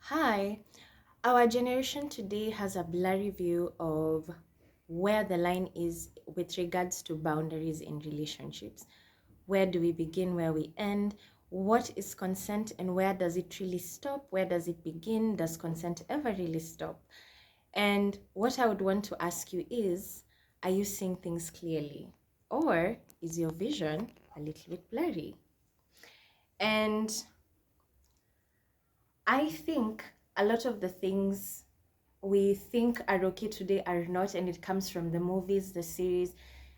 Hi, our generation today has a blurry view of where the line is with regards to boundaries in relationships. Where do we begin, where we end? What is consent and where does it really stop? Where does it begin? Does consent ever really stop? And what I would want to ask you is, are you seeing things clearly? Or is your vision a little bit blurry? And I think a lot of the things we think are okay today are not, and it comes from the movies, the series,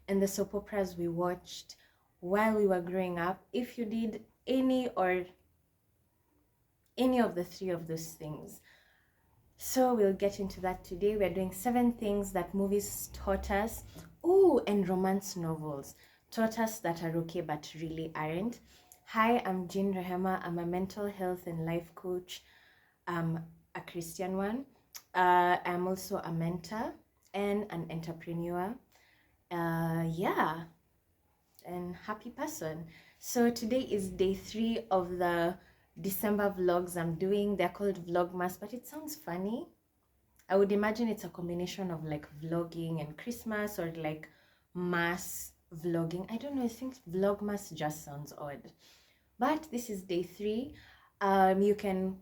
and the soap operas we watched while we were growing up. If you did any of the three of those things. So we'll get into that today. We're doing 7 things that movies taught us. Oh, and romance novels taught us that are okay but really aren't. Hi, I'm Jean Rehema. I'm a mental health and life coach. A Christian one. I'm also a mentor and an entrepreneur. Yeah, and happy person. So today is day 3 of the December vlogs I'm doing. They're called Vlogmas, but it sounds funny. I would imagine it's a combination of like vlogging and Christmas or like mass vlogging. I don't know, I think Vlogmas just sounds odd. But this is day 3. You can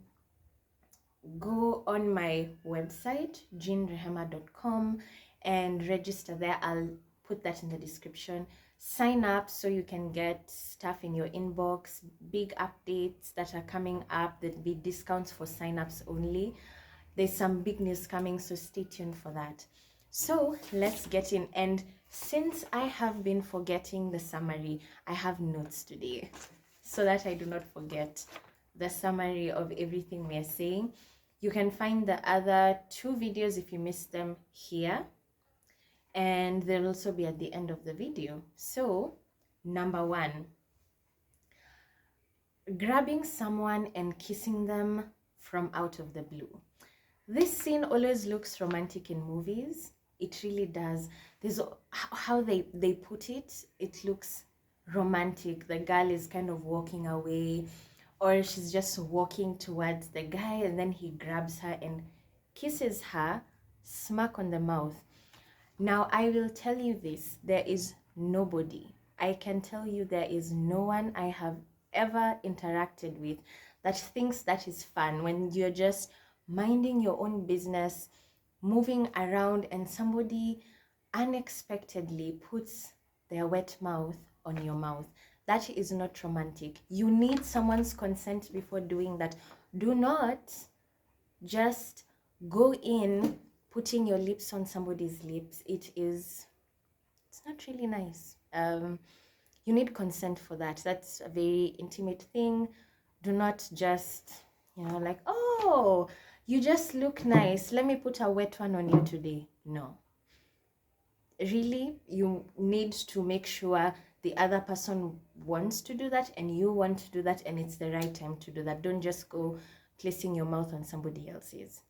go on my website, jeanrehema.com, and register there. I'll put that in the description. Sign up so you can get stuff in your inbox, big updates that are coming up. There'll be discounts for signups only. There's some big news coming, so stay tuned for that. So let's get in. And since I have been forgetting the summary, I have notes today so that I do not forget the summary of everything we are saying. You can find the other 2 videos if you missed them here, and they'll also be at the end of the video. So, number 1, grabbing someone and kissing them from out of the blue. This scene always looks romantic in movies. It really does. There's how they put it. It looks romantic. The girl is kind of walking away, or she's just walking towards the guy, and then he grabs her and kisses her, smack on the mouth. Now, I will tell you this, there is nobody, I can tell you there is no one I have ever interacted with that thinks that is fun when you're just minding your own business, moving around, and somebody unexpectedly puts their wet mouth on your mouth. That is not romantic. You need someone's consent before doing that. Do not just go in putting your lips on somebody's lips. It's not really nice. You need consent for that. That's a very intimate thing. Do not just, like, oh, you just look nice, let me put a wet one on you today. No, really, you need to make sure the other person wants to do that and you want to do that, and it's the right time to do that. Don't just go placing your mouth on somebody else's.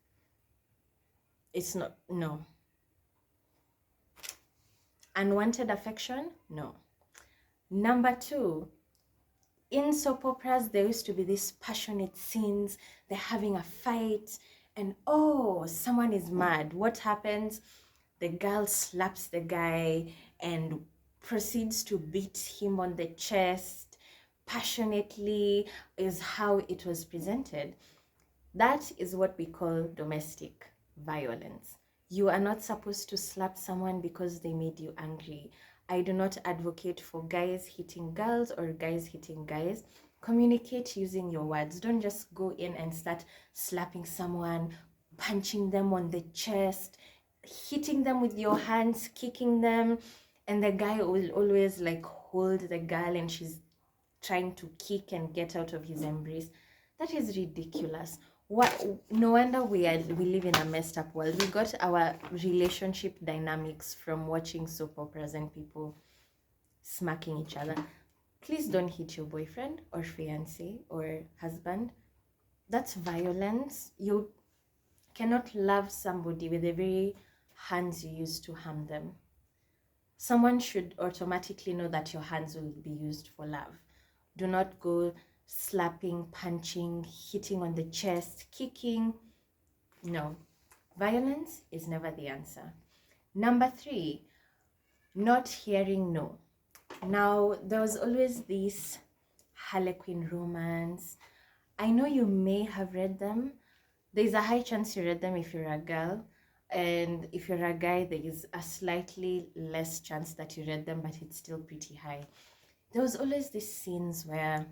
It's not, no. Unwanted affection, no. Number 2, in soap operas there used to be these passionate scenes. They're having a fight and oh, someone is mad. What happens? The girl slaps the guy and proceeds to beat him on the chest passionately, is how it was presented. That is what we call domestic violence. You are not supposed to slap someone because they made you angry. I do not advocate for guys hitting girls or guys hitting guys. Communicate using your words. Don't just go in and start slapping someone, punching them on the chest, hitting them with your hands, kicking them, and the guy will always like hold the girl and she's trying to kick and get out of his embrace. That is ridiculous. What? No wonder we live in a messed up world. We got our relationship dynamics from watching soap operas and people smacking each other. Please don't hit your boyfriend or fiance or husband. That's violence. You cannot love somebody with the very hands you use to harm them. Someone should automatically know that your hands will be used for love. Do not go slapping, punching, hitting on the chest, kicking. No, violence is never the answer. Number 3, not hearing no. Now, there was always this Harlequin romance. I know you may have read them. There's a high chance you read them if you're a girl. And if you're a guy, there is a slightly less chance that you read them, but it's still pretty high. There was always these scenes where,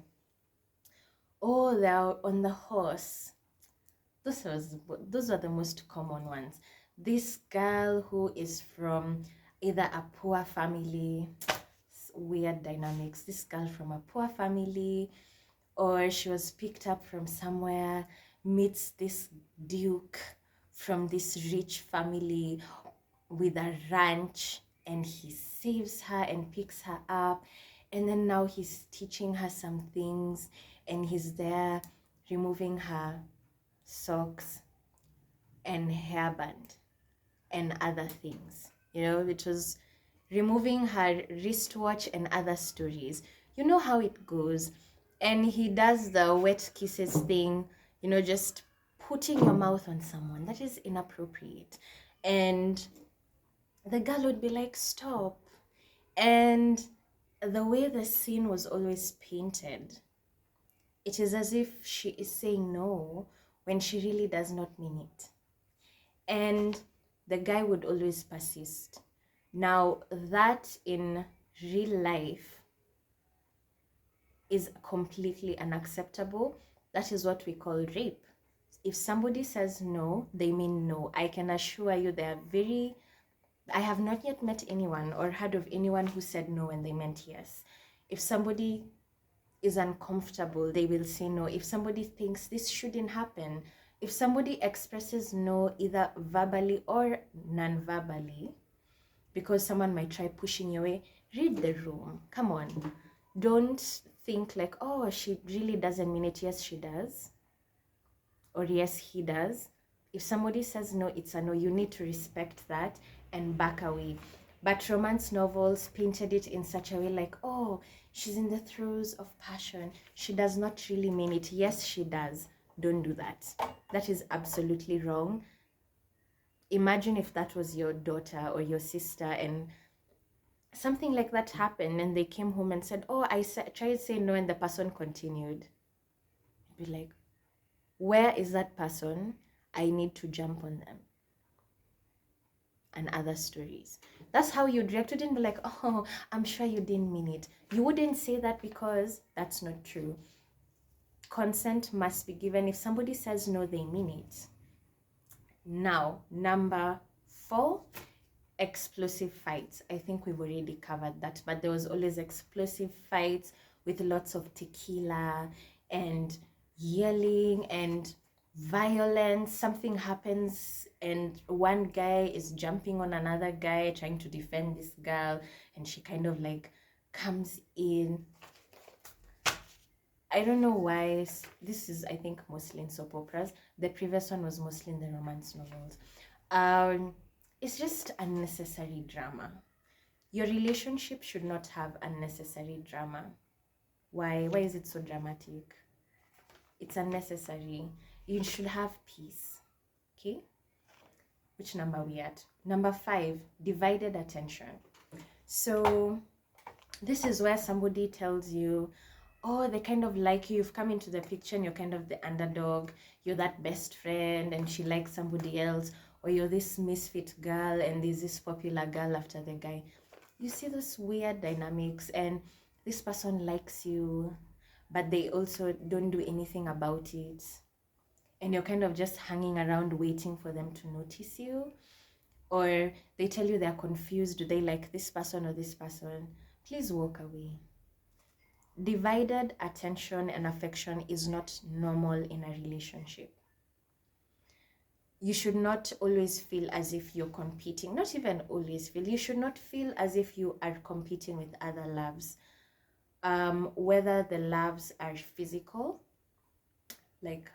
oh, they're on the horse. Those are the most common ones. This girl who is from either a poor family, weird dynamics. This girl from a poor family, or she was picked up from somewhere, meets this duke from this rich family with a ranch, and he saves her and picks her up, and then now he's teaching her some things, and he's there removing her socks and hairband and other things. It was removing her wristwatch and other stories. You know how it goes. And he does the wet kisses thing, just putting your mouth on someone. That is inappropriate. And the girl would be like, stop. And the way the scene was always painted, it is as if she is saying no when she really does not mean it. And the guy would always persist. Now, that in real life is completely unacceptable. That is what we call rape. If somebody says no, they mean no. I can assure you I have not yet met anyone or heard of anyone who said no when they meant yes. If somebody is uncomfortable, they will say no. If somebody thinks this shouldn't happen, if somebody expresses no either verbally or non-verbally, because someone might try pushing you away, read the room. Come on. Don't think like, oh, she really doesn't mean it. Yes, she does. Or yes, he does. If somebody says no, it's a no. You need to respect that and back away. But romance novels painted it in such a way like, oh, she's in the throes of passion. She does not really mean it. Yes, she does. Don't do that. That is absolutely wrong. Imagine if that was your daughter or your sister and something like that happened and they came home and said, oh, I tried saying no and the person continued. I'd be like, where is that person? I need to jump on them. And other stories. That's how you'd react. You didn't be like, oh, I'm sure you didn't mean it. You wouldn't say that because that's not true. Consent must be given. If somebody says no, they mean it. Now, number 4, explosive fights. I think we've already covered that, but there was always explosive fights with lots of tequila and yelling and violence. Something happens and one guy is jumping on another guy trying to defend this girl, and she kind of like comes in. I don't know why. This is, I think, mostly in soap operas. The previous one was mostly in the romance novels. It's just unnecessary drama. Your relationship should not have unnecessary drama. Why is it so dramatic? It's unnecessary. You should have peace. Okay? Which number are we at? Number 5, divided attention. So this is where somebody tells you, oh, they kind of like you. You've come into the picture and you're kind of the underdog. You're that best friend and she likes somebody else. Or you're this misfit girl and there's this popular girl after the guy. You see those weird dynamics, and this person likes you, but they also don't do anything about it. And you're kind of just hanging around waiting for them to notice you. Or they tell you they're confused. Do they like this person or this person? Please walk away. Divided attention and affection is not normal in a relationship. You should not always feel as if you're competing. Not even always feel. You should not feel as if you are competing with other loves. Whether the loves are physical, like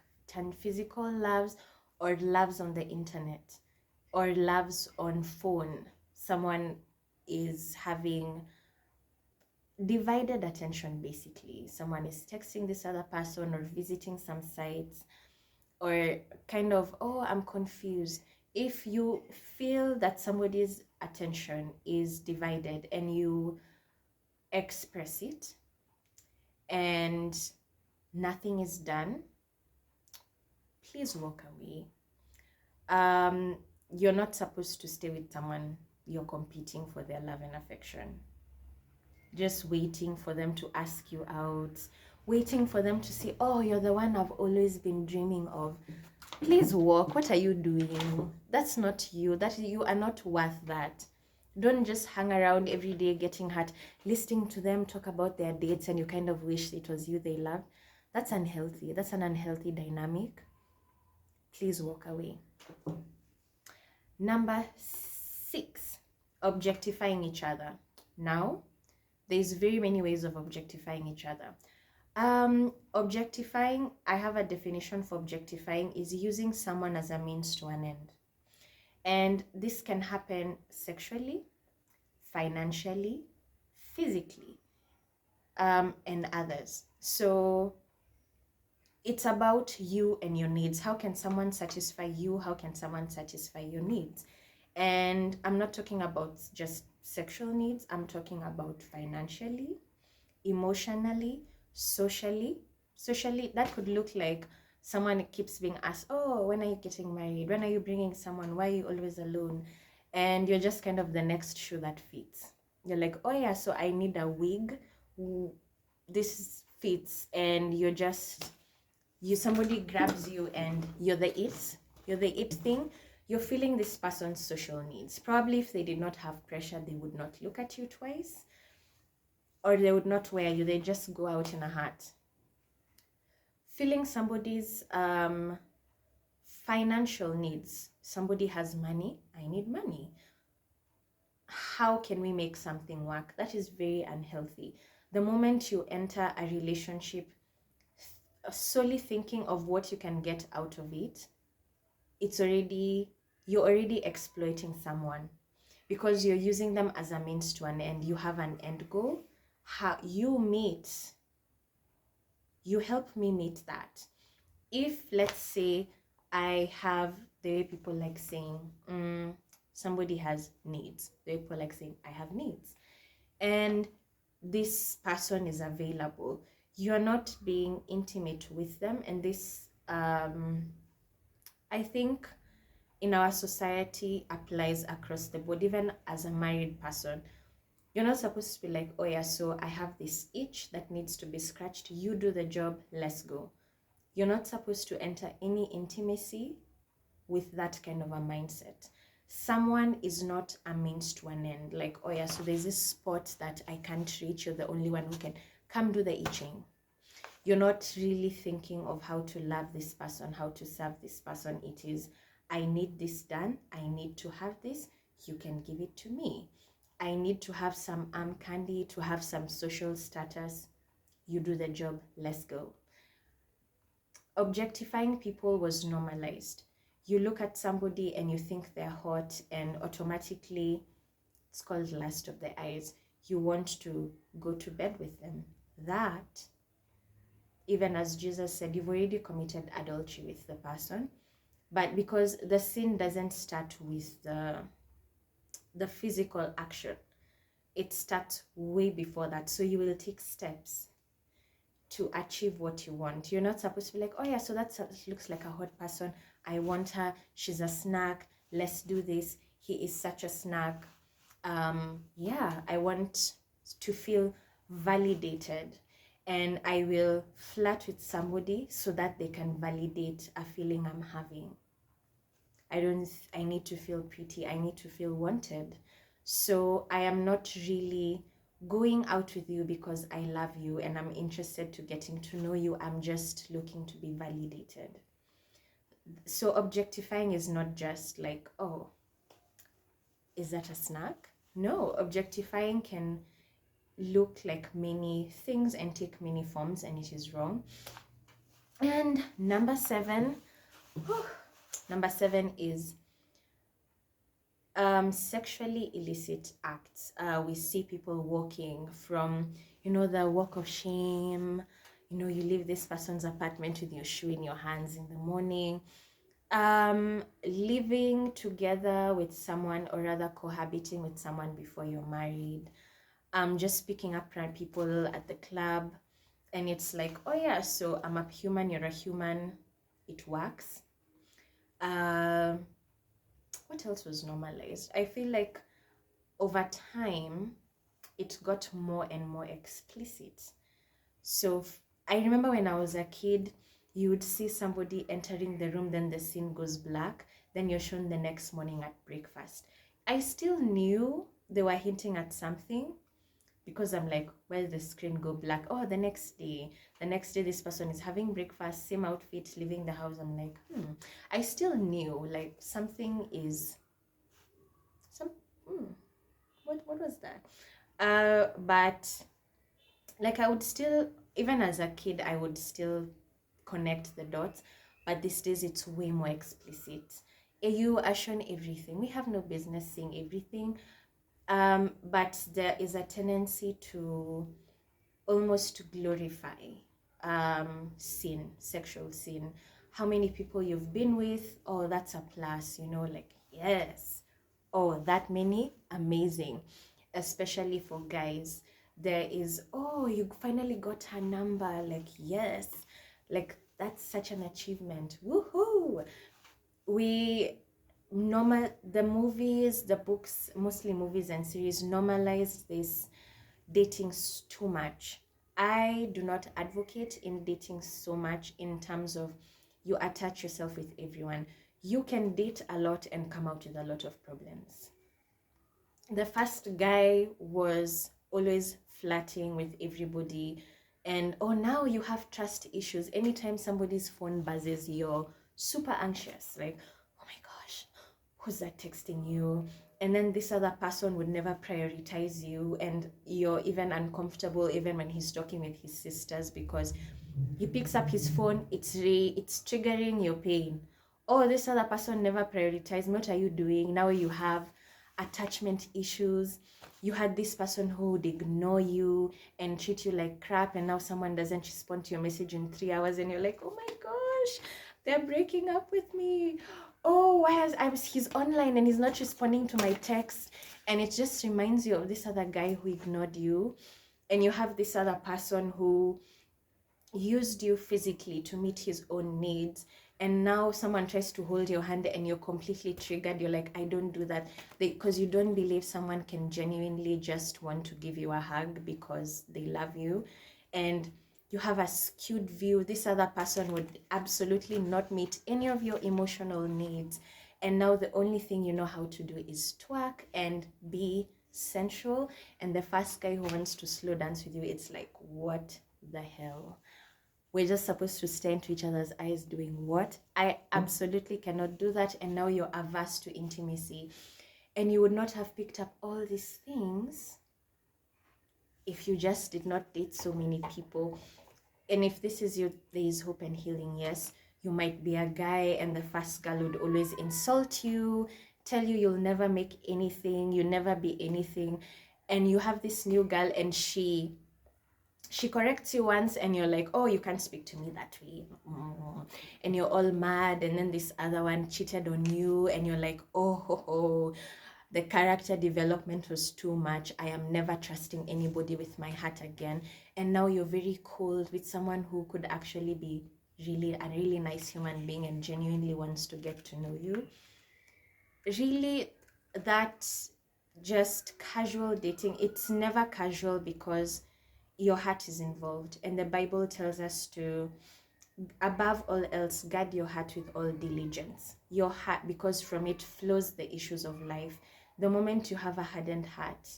physical loves, or loves on the internet, or loves on phone. Someone is having divided attention. Basically, someone is texting this other person or visiting some sites, or kind of, oh, I'm confused. If you feel that somebody's attention is divided and you express it and nothing is done, please walk away. You're not supposed to stay with someone you're competing for their love and affection, just waiting for them to ask you out, waiting for them to say, oh, you're the one I've always been dreaming of. Please walk. What are you doing? That's not you. That you are not worth that. Don't just hang around every day getting hurt, listening to them talk about their dates, and you kind of wish it was you they loved. That's unhealthy. That's an unhealthy dynamic. Please walk away. Number 6, objectifying each other. Now, there's very many ways of objectifying each other. Objectifying, I have a definition for objectifying, is using someone as a means to an end. And this can happen sexually, financially, physically, and others. So it's about you and your needs. How can someone satisfy you? How can someone satisfy your needs? And I'm not talking about just sexual needs. I'm talking about financially, emotionally, socially. Socially, that could look like someone keeps being asked, oh, when are you getting married? When are you bringing someone? Why are you always alone? And you're just kind of the next shoe that fits. You're like, oh yeah, so I need a wig. This fits. And you're just, somebody grabs you and you're the it thing. You're filling this person's social needs. Probably if they did not have pressure, they would not look at you twice, or they would not wear you. They just go out in a hat. Filling somebody's financial needs. Somebody has money. I need money. How can we make something work? That is very unhealthy. The moment you enter a relationship solely thinking of what you can get out of it, you're already exploiting someone, because you're using them as a means to an end. You have an end goal. How you help me meet that. If, let's say, I have, the way people like saying, somebody has needs. The way people like saying, I have needs. And this person is available. You're not being intimate with them. And this, I think, in our society applies across the board, even as a married person. You're not supposed to be like, oh yeah, so I have this itch that needs to be scratched. You do the job, let's go. You're not supposed to enter any intimacy with that kind of a mindset. Someone is not a means to an end. Like, oh yeah, so there's this spot that I can't reach. You're the only one who can come do the itching. You're not really thinking of how to love this person, how to serve this person. It is, I need this done. I need to have this. You can give it to me. I need to have some arm candy, to have some social status. You do the job. Let's go. Objectifying people was normalized. You look at somebody and you think they're hot, and automatically, it's called lust of the eyes. You want to go to bed with them. That, even as Jesus said, you've already committed adultery with the person. But because the sin doesn't start with the physical action, it starts way before that. So you will take steps to achieve what you want. You're not supposed to be like, oh yeah, so that looks like a hot person. I want her. She's a snack. Let's do this. He is such a snack. Yeah, I want to feel validated. And I will flirt with somebody so that they can validate a feeling I'm having. I need to feel pretty. I need to feel wanted. So I am not really going out with you because I love you and I'm interested to getting to know you. I'm just looking to be validated. So objectifying is not just like, oh, is that a snack? No, objectifying can look like many things and take many forms, and it is wrong. And number 7 is Sexually illicit acts. We see people walking from, the walk of shame. You leave this person's apartment with your shoe in your hands in the morning. Living together with someone, or rather cohabiting with someone before you're married. Just picking up people at the club, and it's like, oh yeah, so I'm a human, you're a human, it works. What else was normalized? I feel like over time it got more and more explicit. So I remember when I was a kid, you would see somebody entering the room, then the scene goes black, then you're shown the next morning at breakfast. I still knew they were hinting at something, because I'm like, where did the screen go black? Oh, the next day this person is having breakfast, same outfit, leaving the house. I'm like, I still knew like something is what was that? But like I would still, even as a kid, I would still connect the dots, but these days it's way more explicit. You are shown everything. We have no business seeing everything, but there is a tendency to almost glorify sin, sexual sin. How many people you've been with? Oh, that's a plus, like, yes. Oh, that many? Amazing. Especially for guys. There is, oh, you finally got her number. Like, yes. Like, that's such an achievement. Woohoo! The movies, the books, mostly movies and series, normalize this dating too much. I do not advocate in dating so much in terms of you attach yourself with everyone. You can date a lot and come out with a lot of problems. The first guy was always flirting with everybody, and now you have trust issues. Anytime somebody's phone buzzes, you're super anxious, like, oh my gosh, who's that texting you? And then this other person would never prioritize you, and you're even uncomfortable even when he's talking with his sisters, because he picks up his phone, it's triggering your pain. Oh, this other person never prioritized me. What are you doing? Now you have attachment issues. You had this person who would ignore you and treat you like crap, and now someone doesn't respond to your message in 3 hours, and you're like, oh my gosh, they're breaking up with me. Oh, he's online and he's not responding to my text. And it just reminds you of this other guy who ignored you. And you have this other person who used you physically to meet his own needs, and now someone tries to hold your hand and you're completely triggered. You're like, I don't do that, because you don't believe someone can genuinely just want to give you a hug because they love you. And you have a skewed view. This other person would absolutely not meet any of your emotional needs, and now the only thing you know how to do is twerk and be sensual. And the first guy who wants to slow dance with you, it's like, what the hell? We're just supposed to stare into each other's eyes doing what? I absolutely cannot do that. And now you're averse to intimacy. And you would not have picked up all these things if you just did not date so many people. And if this is you, there is hope and healing. Yes, you might be a guy and the first girl would always insult you, tell you you'll never make anything, you'll never be anything. And you have this new girl and she corrects you once, and you're like, oh, you can't speak to me that way. And you're all mad. And then this other one cheated on you, and you're like, oh, the character development was too much. I am never trusting anybody with my heart again. And now you're very cold with someone who could actually be a really nice human being and genuinely wants to get to know you. Really, that's just casual dating. It's never casual because your heart is involved, and the Bible tells us to, above all else, guard your heart with all diligence. Your heart, because from it flows the issues of life. The moment you have a hardened heart,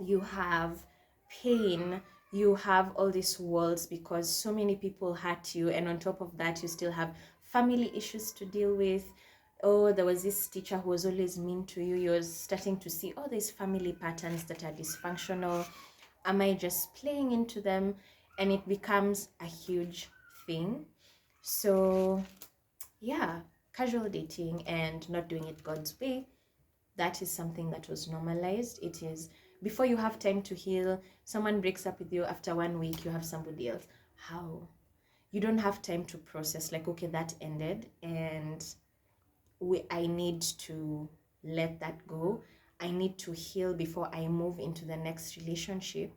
you have pain, you have all these walls because so many people hurt you, and on top of that you still have family issues to deal with. Oh, there was this teacher who was always mean to you. You're starting to see all these family patterns that are dysfunctional. Am I just playing into them? And it becomes a huge thing. So yeah, casual dating and not doing it God's way that is something that was normalized. It is, before you have time to heal, someone breaks up with you, after 1 week you have somebody else. How? You don't have time to process, like, okay, that ended, and I need to let that go. I need to heal before I move into the next relationship.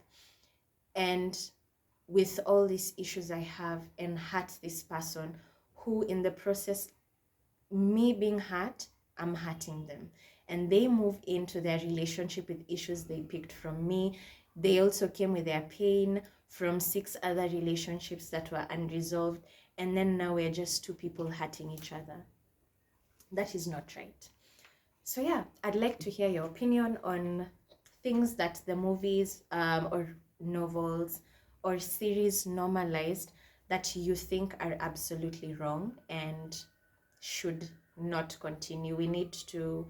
And with all these issues I have, and hurt this person, who in the process, me being hurt, I'm hurting them. And they move into their relationship with issues they picked from me. They also came with their pain from 6 other relationships that were unresolved. And then now we're just 2 people hurting each other. That is not right. So yeah, I'd like to hear your opinion on things that the movies or novels or series normalized that you think are absolutely wrong and should not continue. We need to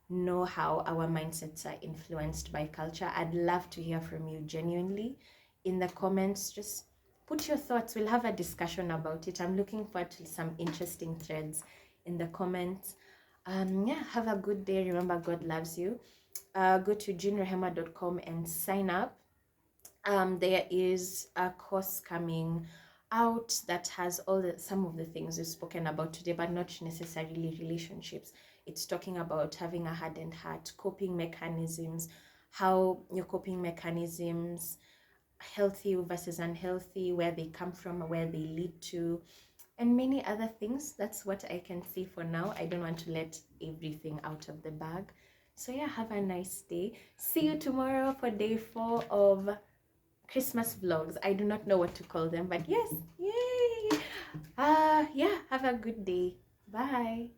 know how our mindsets are influenced by culture. I'd love to hear from you genuinely in the comments. Just put your thoughts. We'll have a discussion about it. I'm looking forward to some interesting threads in the comments. Yeah, have a good day. Remember, God loves you. Go to jeanrehema.com and sign up. There is a course coming out that has some of the things we've spoken about today, but not necessarily relationships. It's talking about having a hardened heart, coping mechanisms, how your coping mechanisms, healthy versus unhealthy, where they come from, where they lead to, and many other things. That's what I can see for now. I don't want to let everything out of the bag. So yeah, have a nice day. See you tomorrow for day 4 of Christmas vlogs. I do not know what to call them, but yes, yay! Yeah, have a good day. Bye.